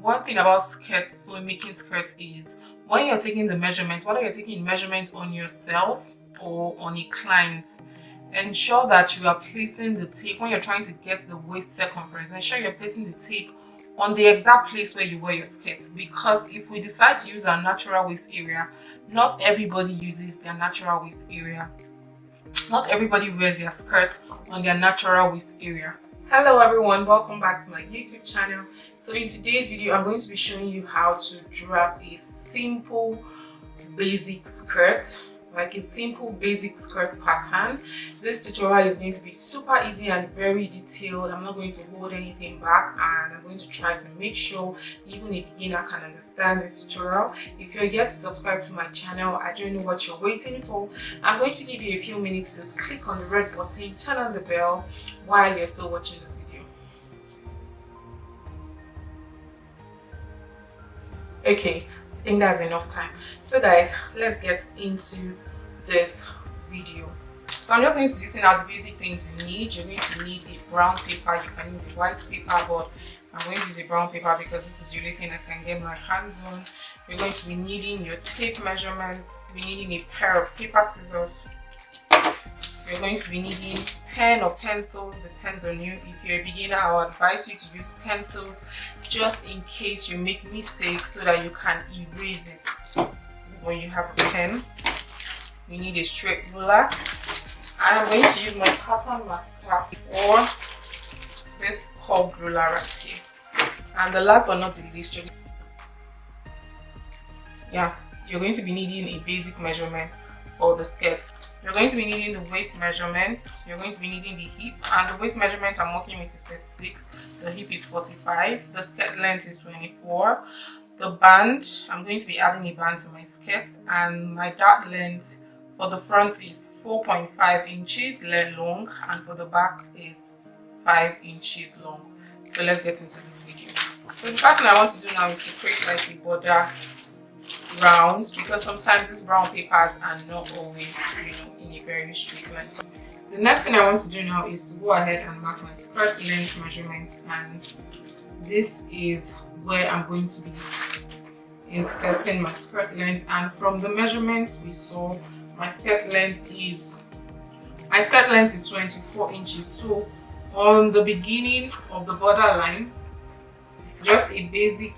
one thing about skirts, so making skirts, is when you're taking the measurements, whether you're taking measurements on yourself or on a client, ensure that you are placing the tape when you're trying to get the waist circumference. Ensure you're placing the tape on the exact place where you wear your skirt, because if we decide to use our natural waist area, not everybody uses their natural waist area. Not everybody wears their skirt on their natural waist area. Hello everyone, welcome back to my YouTube channel. So in today's video, I'm going to be showing you how to draft a simple basic skirt, like a simple basic skirt pattern. This tutorial is going to be super easy and very detailed. I'm not going to hold anything back, and I'm going to try to make sure even a beginner can understand this tutorial. If you're yet to subscribe to my channel, I don't know what you're waiting for. I'm going to give you a few minutes to click on the red button, turn on the bell while you're still watching this video. Okay, I think that's enough time. So guys, let's get into this video. So I'm just going to be listing out the basic things you need. You're going to need a brown paper. You can use a white paper, but I'm going to use a brown paper because this is the only thing I can get my hands on. You're going to be needing your tape measurements. You're needing a pair of paper scissors. You're going to be needing pen or pencils, depends on you. If you're a beginner, I would advise you to use pencils just in case you make mistakes so that you can erase it when you have a pen. You need a straight ruler. I'm going to use my pattern master or this curved ruler right here. And the last but not the least, you're going to be needing a basic measurement for the skirt. You're going to be needing the waist measurement. You're going to be needing the hip, and the waist measurement I'm working with is 36. The hip is 45. The skirt length is 24. The band, I'm going to be adding a band to my skirt, and my dart length for the front is 4.5 inches long, and for the back is 5 inches long. So let's get into this video. So the first thing I want to do now is to create like a border round, because sometimes these brown papers are not always, in a very straight line. The next thing I want to do now is to go ahead and mark my skirt length measurement, and this is where I'm going to be inserting my skirt length. And from the measurements we saw, my skirt length is 24 inches. So on the beginning of the border line, just a basic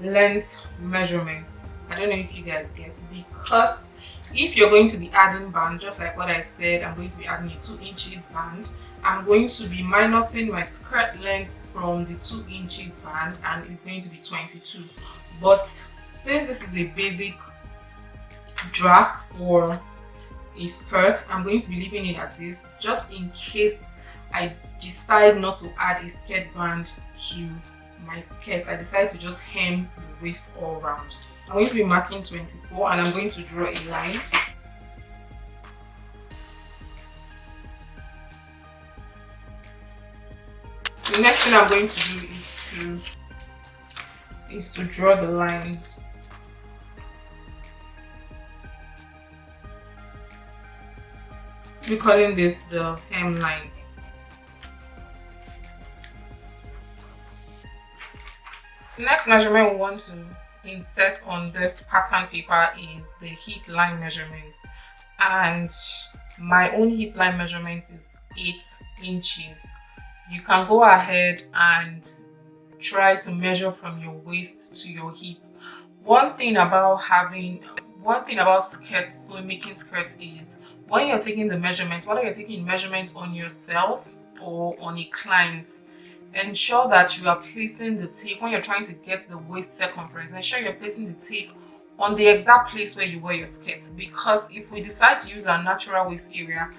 length measurement. I don't know if you guys get, because if you're going to be adding band, just like what I said, I'm going to be adding a 2 inches band. I'm going to be minusing my skirt length from the 2 inches band, and it's going to be 22. But since this is a basic draft for a skirt, I'm going to be leaving it at this, just in case I decide not to add a skirt band to my skirt. I decide to just hem the waist all around. I'm going to be marking 24, and I'm going to draw a line. The next thing I'm going to do is to draw the line. We're calling this the hem line. The next measurement we want to insert on this pattern paper is the hip line measurement, and my own hip line measurement is 8 inches. You can go ahead and try to measure from your waist to your hip. One thing about skirts, so making skirts, is when you're taking the measurements, whether you're taking measurements on yourself or on a client, ensure that you are placing the tape when you're trying to get the waist circumference. Ensure you're placing the tape on the exact place where you wear your skirt, because if we decide to use our natural waist area,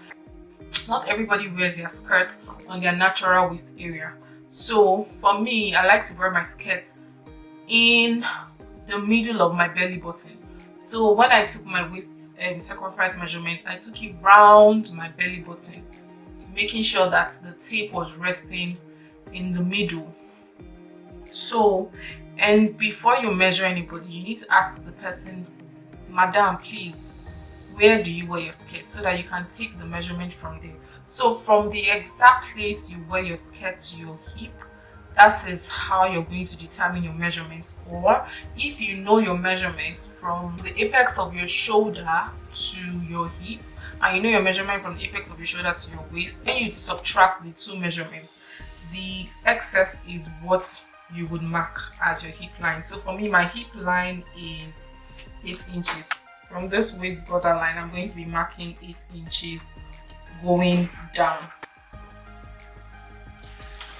not everybody wears their skirt on their natural waist area. So for me, I like to wear my skirt in the middle of my belly button. So when I took my waist circumference measurement, I took it round my belly button, making sure that the tape was resting in the middle. So, and before you measure anybody, you need to ask the person, "Madam, please, where do you wear your skirt?" so that you can take the measurement from there. So from the exact place you wear your skirt to your hip, that is how you're going to determine your measurements. Or if you know your measurements from the apex of your shoulder to your hip, and you know your measurement from the apex of your shoulder to your waist, when you subtract the two measurements, the excess is what you would mark as your hip line. So for me, my hip line is 8 inches. From this waist borderline, I'm going to be marking 8 inches going down.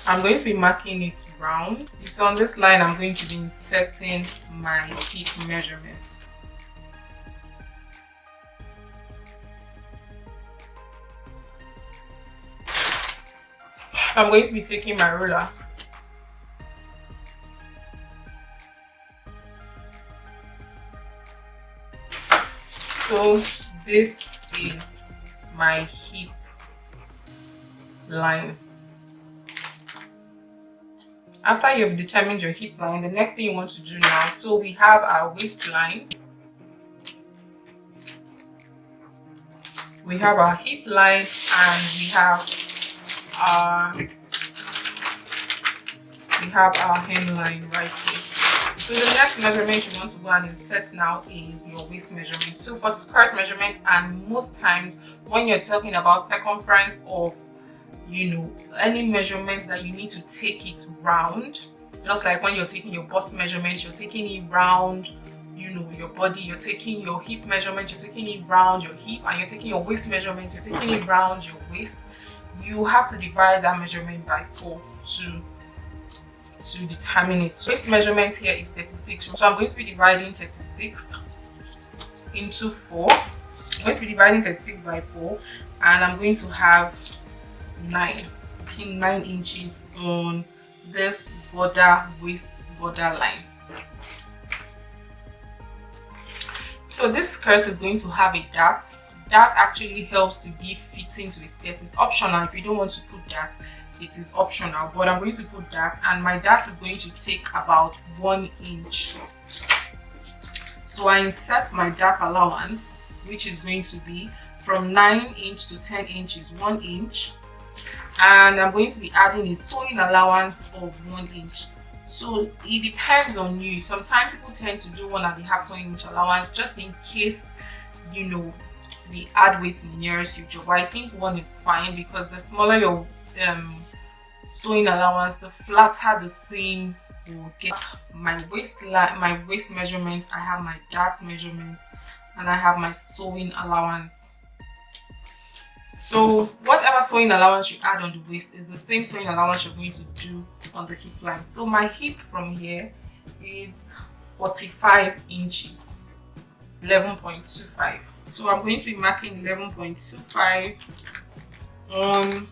I'm going to be marking it round. It's on this line I'm going to be inserting my hip measurements. So I'm going to be taking my ruler. So this is my hip line. After you've determined your hip line, the next thing you want to do now, so we have our waistline, we have our hip line, and we have our hemline right here. So the next measurement you want to go and insert now is your waist measurement. So for skirt measurement, and most times when you're talking about circumference of, you know, any measurements that you need to take it round, just like when you're taking your bust measurement, you're taking it round, you know, your body, you're taking your hip measurement, you're taking it round your hip, and you're taking your waist measurement, you're taking it round your waist. You have to divide that measurement by 4 to determine it. So waist measurement here is 36. So I'm going to be dividing 36 into 4. I'm going to be dividing 36 by 4, and I'm going to have 9 inches on this waist border line. So this skirt is going to have a dart. That actually helps to give fitting to a skirt. It's optional. If you don't want to put that, it is optional, but I'm going to put that, and my dart is going to take about 1 inch. So I insert my dart allowance, which is going to be from 9 inch to 10 inches, 1 inch, and I'm going to be adding a sewing allowance of 1 inch. So it depends on you. Sometimes people tend to do 1.5 sewing inch allowance just in case, you know, they add weight in the nearest future, but I think 1 is fine, because the smaller your sewing allowance, the flatter the seam will get. My waistline, my waist measurement, I have my dart measurement, and I have my sewing allowance. So whatever sewing allowance you add on the waist is the same sewing allowance you're going to do on the hip line. So my hip from here is 45 inches, 11.25. So I'm going to be marking 11.25 on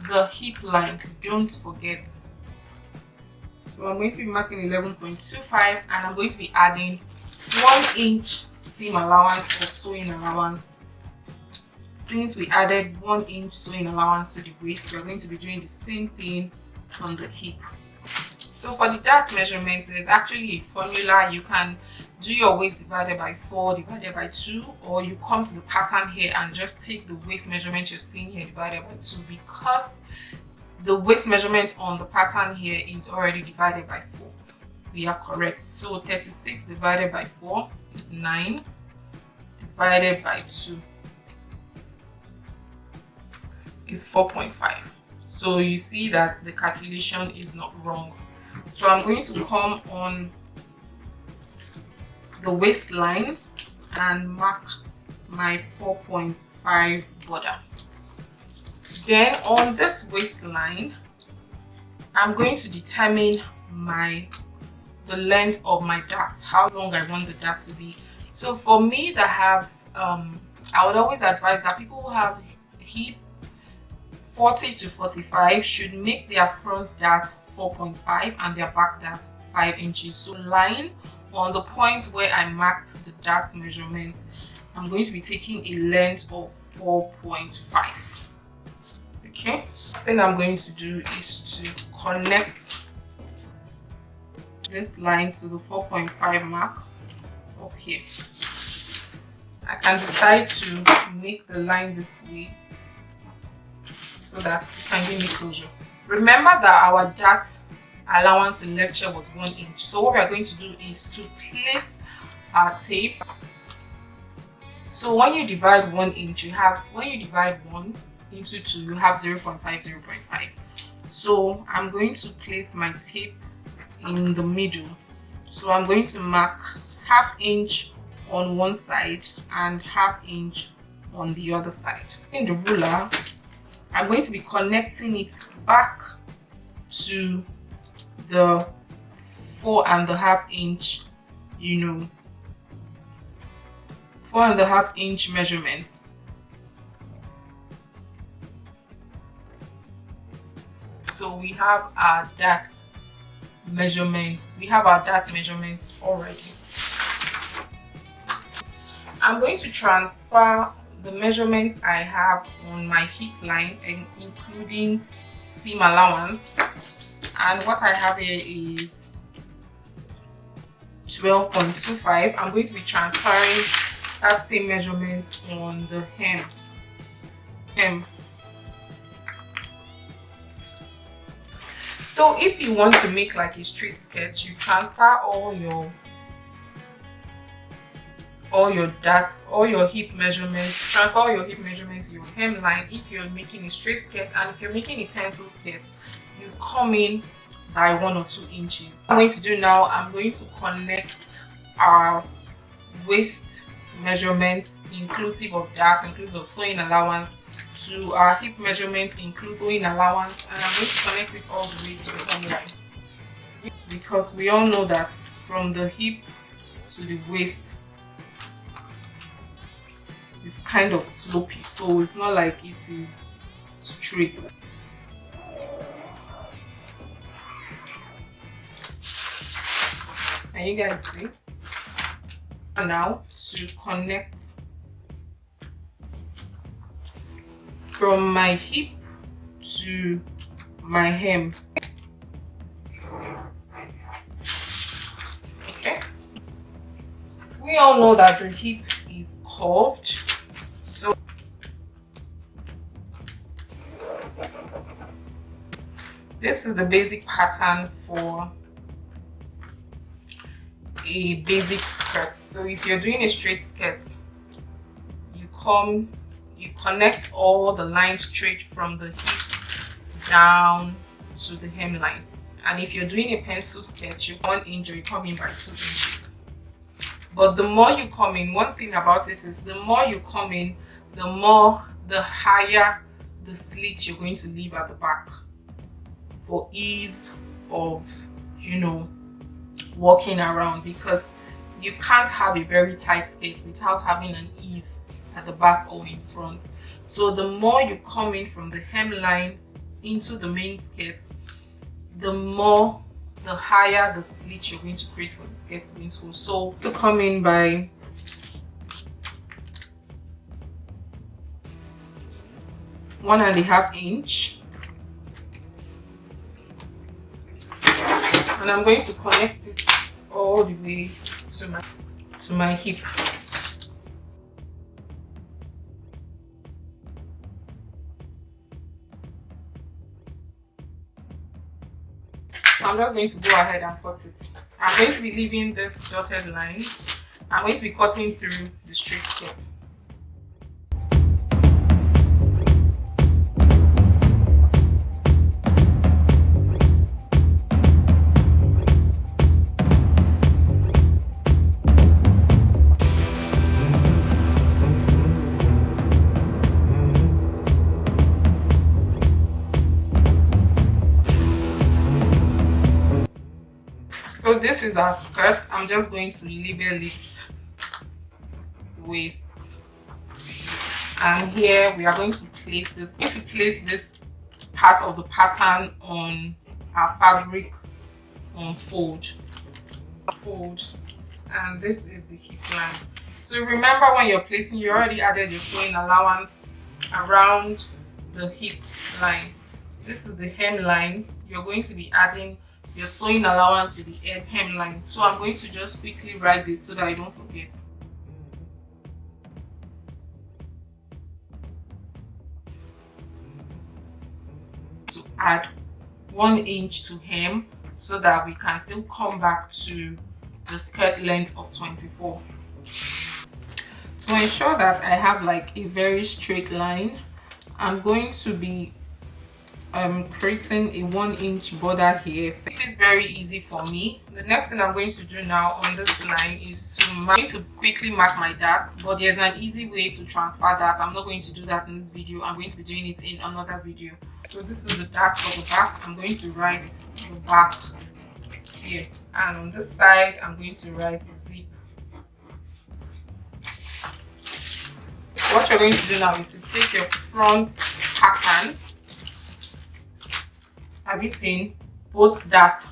the hip line, don't forget. So I'm going to be marking 11.25, and I'm going to be adding 1 inch seam allowance or sewing allowance. Since we added 1 inch sewing allowance to the waist, we're going to be doing the same thing on the hip. So for the dart measurement, there's actually a formula. You can do your waist divided by 4 divided by 2, or you come to the pattern here and just take the waist measurement you're seeing here divided by 2, because the waist measurement on the pattern here is already divided by 4. We are correct. So 36 divided by 4 is 9, divided by 2 is 4.5. So you see that the calculation is not wrong. So I'm going to come on the waistline and mark my 4.5 border. Then on this waistline, I'm going to determine the length of my dart, how long I want the dart to be. So for me that have, I would always advise that people who have hip 40 to 45 should make their front dart 4.5 and their back dart 5 inches. So line on the point where I marked the dart measurement, I'm going to be taking a length of 4.5. Okay. Next thing I'm going to do is to connect this line to the 4.5 mark up here. I can decide to make the line this way so that you can give me closure. Remember that our dart allowance to lecture was 1 inch. So what we are going to do is to place our tape. So when you divide 1 inch, when you divide 1 into 2, you have 0.5, 0.5. So I'm going to place my tape in the middle. So I'm going to mark 1/2 inch on one side and 1/2 inch on the other side. In the ruler, I'm going to be connecting it back to the 4.5 inch, 4.5 inch measurement. So we have our dart measurement. Already. I'm going to transfer the measurement I have on my hip line, including seam allowance, and what I have here is 12.25. I'm going to be transferring that same measurement on the hem. So if you want to make like a straight skirt, you transfer all your darts, all your hip measurements, transfer all your hip measurements to your hemline if you're making a straight skirt, and if you're making a pencil skirt, you come in by 1 or 2 inches. What I'm going to do now, I'm going to connect our waist measurements inclusive of darts, inclusive of sewing allowance, to our hip measurements inclusive sewing allowance, and I'm going to connect it all the way to the hemline, because we all know that from the hip to the waist is kind of slopey, so it's not like it is straight. Can you guys see? And now to connect from my hip to my hem. Okay. We all know that the hip is curved. So this is the basic pattern for a basic skirt. So if you're doing a straight skirt, you connect all the lines straight from the hip down to the hemline. And if you're doing a pencil skirt, you 1 inch, or you come in by 2 inches. But the more you come in, one thing about it is the more you come in, the higher the slit you're going to leave at the back for ease of, walking around, because you can't have a very tight skirt without having an ease at the back or in front. So the more you come in from the hemline into the main skirt, the higher the slit you're going to create for the skirt to go. So to come in by 1.5 inch, and I'm going to connect it all the way to my hip. So I'm just going to go ahead and cut it. I'm going to be leaving this dotted line. I'm going to be cutting through the straight skirt. So this is our skirt. I'm just going to label it waist, and here we are going to place this. I'm going to place this part of the pattern on our fabric on fold, and this is the hip line. So remember, when you're placing, you already added your sewing allowance around the hip line. This is the hem line. You're going to be adding your sewing allowance to the hemline. So I'm going to just quickly write this so that I don't forget. To add 1 inch to hem, so that we can still come back to the skirt length of 24. To ensure that I have like a very straight line, I'm going to be creating a 1-inch border here. It is very easy for me. The next thing I'm going to do now on this line is to quickly mark my darts, but there's an easy way to transfer that. I'm not going to do that in this video. I'm going to be doing it in another video. So this is the dart for the back. I'm going to write the back here, and on this side I'm going to write zip. What you're going to do now is to take your front pattern. Have you seen both that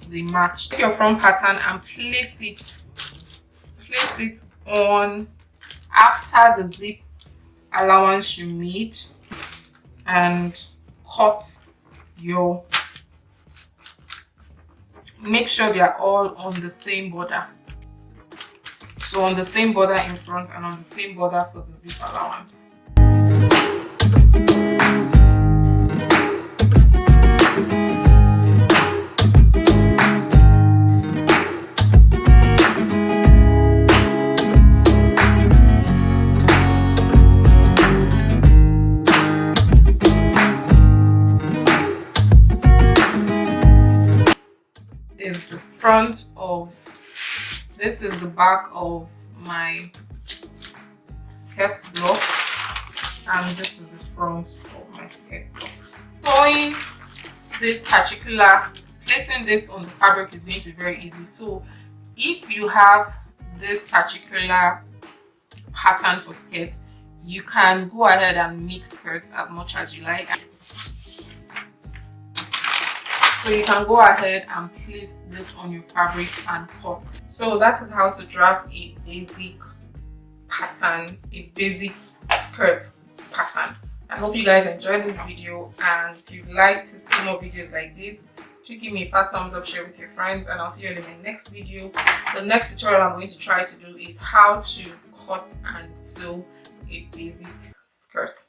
they match? Take your front pattern and place it on after the zip allowance you made, and cut your, make sure they are all on the same border. So on the same border in front and on the same border for the zip allowance. Is the front of, this is the back of my skirt block, and this is the front of my skirt block. Sewing this particular, placing this on the fabric is going to be very easy. So if you have this particular pattern for skirts, you can go ahead and make skirts as much as you like. So you can go ahead and place this on your fabric and cut. So that is how to draft a basic pattern, a basic skirt pattern. I hope you guys enjoyed this video, and if you'd like to see more videos like this, do give me a fat thumbs up, share with your friends, and I'll see you in my next video. The next tutorial I'm going to try to do is how to cut and sew a basic skirt.